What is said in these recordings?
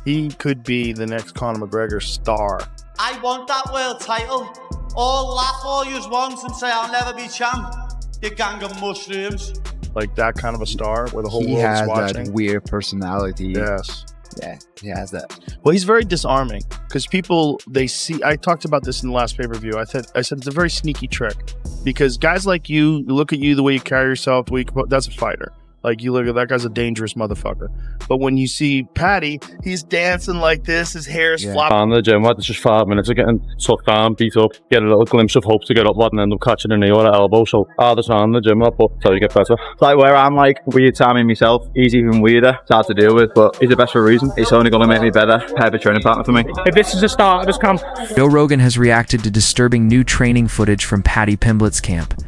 He could be the next Conor McGregor star. I want that world title. All laugh all you want and say I'll never be champ. You gang of mushrooms. Like that kind of a star where the whole He world's has watching. that weird personality. Yes. Yeah, he has that. Well, he's very disarming because people, they see, I talked about this in the last pay-per-view. I said it's a very sneaky trick because guys like you look at you, the way you carry yourself, the way you, that's a fighter. Like, you look at that guy's a dangerous motherfucker. But when you see Paddy, he's dancing like this, his hair's flopping. On the gym, it's just 5 minutes of getting sucked down, beat up, get a little glimpse of hope to get up, and end up catching a knee or an elbow. So all the time in the gym, but so you get better. It's like where I'm like weird timing myself. He's even weirder. It's hard to deal with, but he's the best for a reason. He's only going to make me better. Perfect training partner for me. If this is the start of this camp. Joe Rogan has reacted to disturbing new training footage from Paddy Pimblett's camp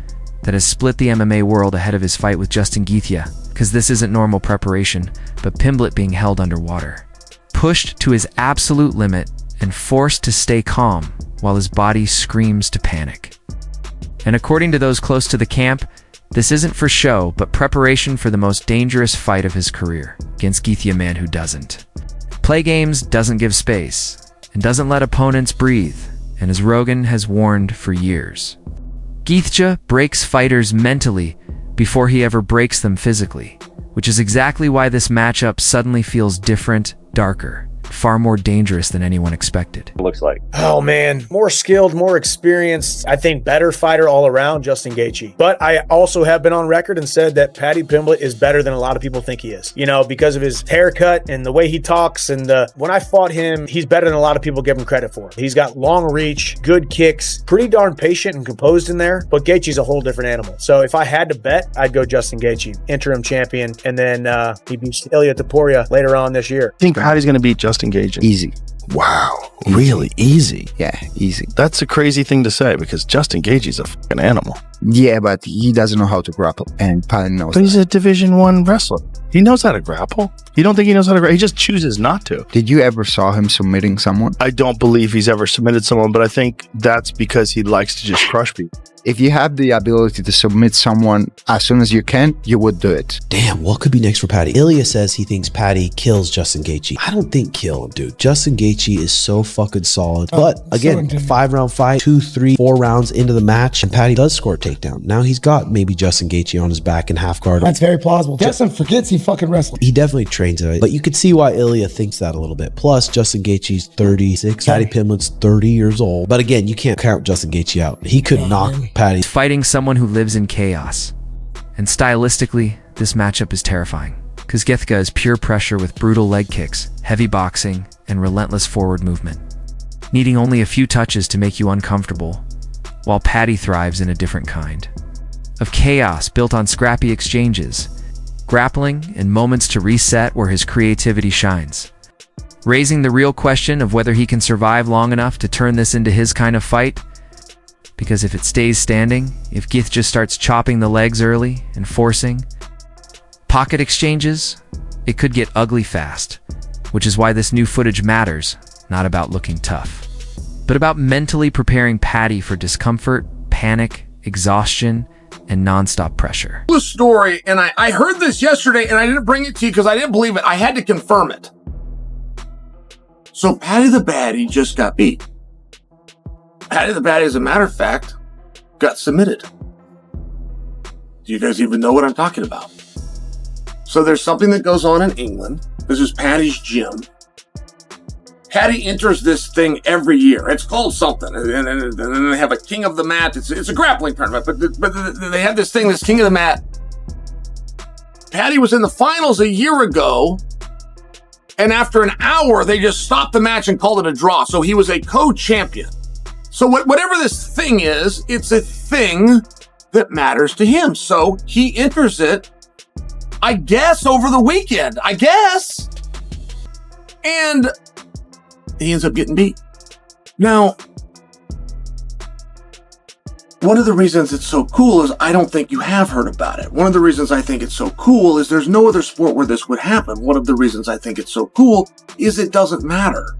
that has split the MMA world ahead of his fight with Justin Gaethje. Because this isn't normal preparation, but Pimblett being held underwater. Pushed to his absolute limit and forced to stay calm while his body screams to panic. And according to those close to the camp, this isn't for show, but preparation for the most dangerous fight of his career against Gaethje, a man who doesn't play games, doesn't give space, and doesn't let opponents breathe, and as Rogan has warned for years. Gaethje breaks fighters mentally before he ever breaks them physically, which is exactly why this matchup suddenly feels different, darker, far more dangerous than anyone expected. Looks like. Oh man, more skilled, more experienced, I think better fighter all around, Justin Gaethje. But I also have been on record and said that Paddy Pimblett is better than a lot of people think he is. You know, because of his haircut and the way he talks. And when I fought him, he's better than a lot of people give him credit for. He's got long reach, good kicks, pretty darn patient and composed in there. But Gaethje's a whole different animal. So if I had to bet, I'd go Justin Gaethje, interim champion, and then he beats Ilia Topuria later on this year. I think Paddy's going to beat Justin Gaethje. Easy. Wow. Really? Easy? Yeah, easy. That's a crazy thing to say because Justin Gaethje's a fucking animal. Yeah, but he doesn't know how to grapple, and Paddy knows But he's a Division I wrestler. He knows how to grapple. You don't think he knows how to grapple? He just chooses not to. Did you ever saw him submitting someone? I don't believe he's ever submitted someone, but I think that's because he likes to just crush people. If you have the ability to submit someone as soon as you can, you would do it. Damn, what could be next for Paddy? Ilya says he thinks Paddy kills Justin Gaethje. I don't think kill him, dude. Justin Gaethje is so fucking solid. But again, a 5-round fight, 2, 3, 4 rounds into the match, and Paddy does score a takedown. Now he's got maybe Justin Gaethje on his back in half guard. That's very plausible. Justin forgets he fucking wrestled. He definitely trains it, but you could see why Ilya thinks that a little bit. Plus, Justin Gaethje's 36, Paddy Pimblett's 30 years old. But again, you can't count Justin Gaethje out. He could knock Paddy. Fighting someone who lives in chaos. And stylistically, this matchup is terrifying. Because Gaethje is pure pressure with brutal leg kicks, heavy boxing, and relentless forward movement, needing only a few touches to make you uncomfortable, while Paddy thrives in a different kind of chaos built on scrappy exchanges, grappling, and moments to reset where his creativity shines, raising the real question of whether he can survive long enough to turn this into his kind of fight. Because if it stays standing, if Gaethje just starts chopping the legs early and forcing pocket exchanges, it could get ugly fast, which is why this new footage matters, not about looking tough, but about mentally preparing Paddy for discomfort, panic, exhaustion, and nonstop pressure. The story, and I heard this yesterday, and I didn't bring it to you because I didn't believe it. I had to confirm it. So Paddy the Baddy just got beat. Paddy the Baddy, as a matter of fact, got submitted. Do you guys even know what I'm talking about? So there's something that goes on in England. This is Paddy's gym. Paddy enters this thing every year. It's called something. And then they have a king of the mat. It's a grappling tournament, but they have this thing, this king of the mat. Paddy was in the finals a year ago, and after an hour, they just stopped the match and called it a draw. So he was a co-champion. So whatever this thing is, it's a thing that matters to him. So he enters it, I guess, over the weekend. I guess. And he ends up getting beat. Now, one of the reasons it's so cool is I don't think you have heard about it. One of the reasons I think it's so cool is there's no other sport where this would happen. One of the reasons I think it's so cool is it doesn't matter.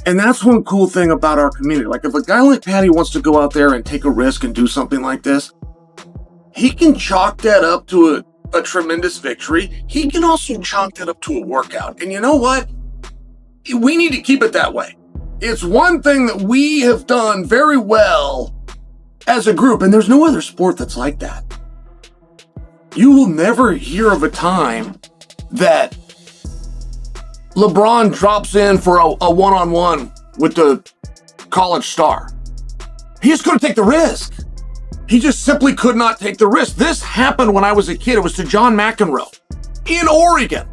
And that's one cool thing about our community. Like, if a guy like Paddy wants to go out there and take a risk and do something like this, he can chalk that up to a tremendous victory. He can also chalk that up to a workout. And you know what? we need to keep it that way. It's one thing that we have done very well as a group, and there's no other sport that's like that. You will never hear of a time that LeBron drops in for a one-on-one with the college star. He just couldn't take the risk. He just simply could not take the risk. This happened when I was a kid. It was to John McEnroe in Oregon.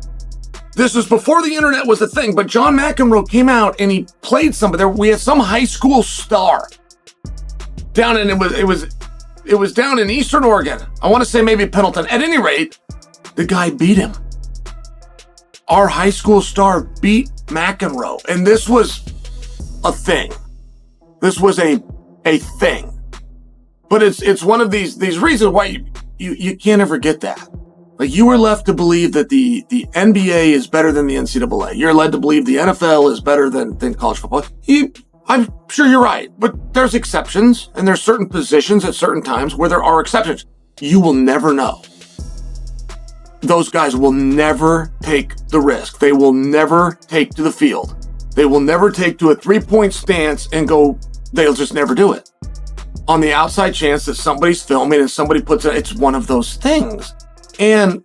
This was before the internet was a thing, but John McEnroe came out and he played somebody. We had some high school star down in, it was down in Eastern Oregon. I want to say maybe Pendleton. At any rate, the guy beat him. Our high school star beat McEnroe, and this was a thing. This was a thing. But it's one of these reasons why you can't ever get that. Like, you are left to believe that the NBA is better than the NCAA. You're led to believe the NFL is better than college football. I'm sure you're right, but there's exceptions, and there's certain positions at certain times where there are exceptions. You will never know. Those guys will never take the risk. They will never take to the field. They will never take to a three-point stance and go, they'll just never do it. On the outside chance that somebody's filming and somebody puts it, it's one of those things. And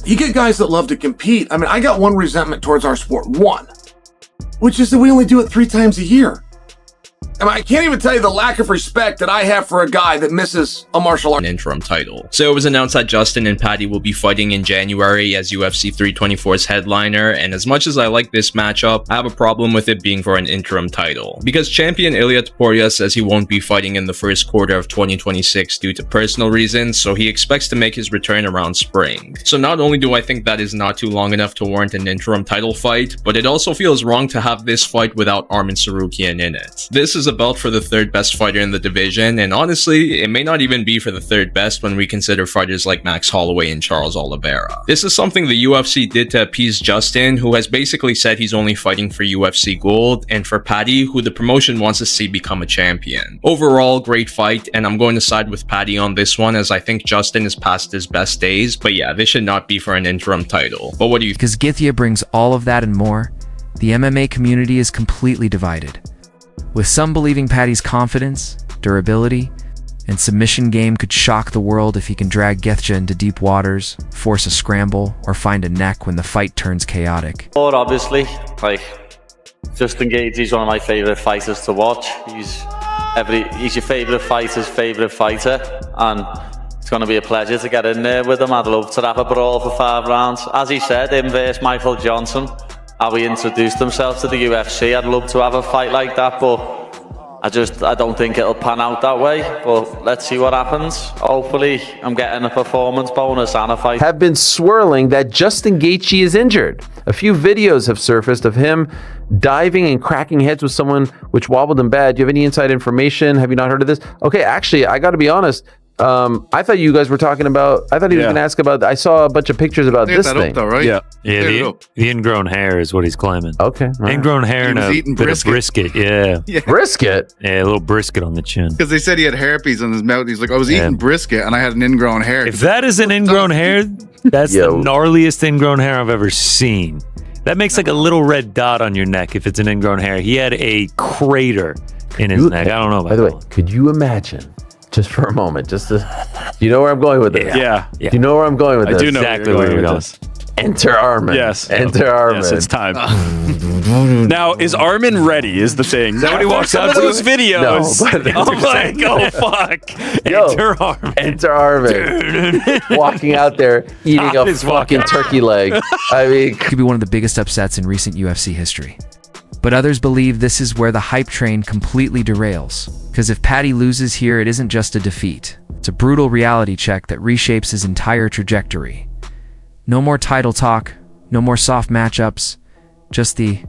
you get guys that love to compete. I mean, I got one resentment towards our sport. One, which is that we only do it 3 times a year. I mean, I can't even tell you the lack of respect that I have for a guy that misses a martial art. An interim title. So it was announced that Justin and Paddy will be fighting in January as UFC 324's headliner, and as much as I like this matchup, I have a problem with it being for an interim title. Because champion Ilya Topuria says he won't be fighting in the first quarter of 2026 due to personal reasons, so he expects to make his return around spring. So not only do I think that is not too long enough to warrant an interim title fight, but it also feels wrong to have this fight without Arman Tsarukyan in it. This is a belt for the 3rd best fighter in the division, and honestly, it may not even be for the 3rd best when we consider fighters like Max Holloway and Charles Oliveira. This is something the UFC did to appease Justin, who has basically said he's only fighting for UFC gold, and for Paddy, who the promotion wants to see become a champion. Overall, great fight, and I'm going to side with Paddy on this one, as I think Justin is past his best days, but yeah, this should not be for an interim title. But what do you think? Because Gaethje brings all of that and more, the MMA community is completely divided, with some believing Paddy's confidence, durability, and submission game could shock the world if he can drag Gaethje into deep waters, force a scramble, or find a neck when the fight turns chaotic. Or obviously, like, Justin Gaethje is one of my favourite fighters to watch. He's your favourite fighter's favourite fighter, and it's going to be a pleasure to get in there with him. I'd love to have a brawl for 5 rounds. As he said, him versus Michael Johnson, how he introduced himself to the UFC. I'd love to have a fight like that, but I don't think it'll pan out that way. But let's see what happens. Hopefully, I'm getting a performance bonus and a fight. Have been swirling that Justin Gaethje is injured. A few videos have surfaced of him diving and cracking heads with someone which wobbled him bad. Do you have any inside information? Have you not heard of this? Okay, actually, I got to be honest. I thought you guys were talking about. I thought he was going to ask about. I saw a bunch of pictures about this thing. Up, though, right? Yeah, the ingrown hair is what he's claiming. Okay, right. Ingrown hair and a bit of brisket. Yeah, brisket. Yeah, a little brisket on the chin. Because they said he had herpes on his mouth. He's like, I was eating brisket and I had an ingrown hair. If that is an ingrown hair, that's the gnarliest ingrown hair I've ever seen. That makes like a little red dot on your neck if it's an ingrown hair. He had a crater in his neck. I don't know about By the way, could you imagine? Just for a moment, do you know where I'm going with this? Yeah. Do you know where I'm going with this? I do know exactly where you're going. Enter Arman. Yes. Enter Arman. Yes, it's time. Now, is Arman ready is the thing. Somebody walks out to those videos. No, I'm like, oh, fuck. Yo, Enter Arman. Enter Arman. Walking out there, eating a fucking turkey leg. I mean, could be one of the biggest upsets in recent UFC history. But others believe this is where the hype train completely derails. Because if Paddy loses here, it isn't just a defeat. It's a brutal reality check that reshapes his entire trajectory. No more title talk, no more soft matchups, just the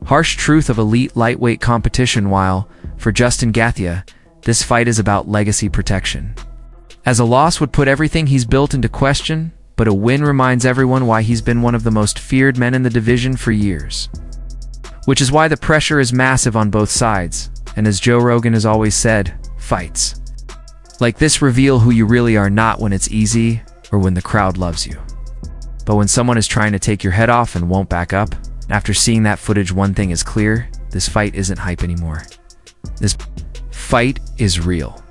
harsh truth of elite lightweight competition, while, for Justin Gaethje, this fight is about legacy protection. As a loss would put everything he's built into question, but a win reminds everyone why he's been one of the most feared men in the division for years. Which is why the pressure is massive on both sides, and as Joe Rogan has always said, fights like this reveal who you really are, not when it's easy or when the crowd loves you, but when someone is trying to take your head off and won't back up. After seeing that footage, one thing is clear: this fight isn't hype anymore. This fight is real.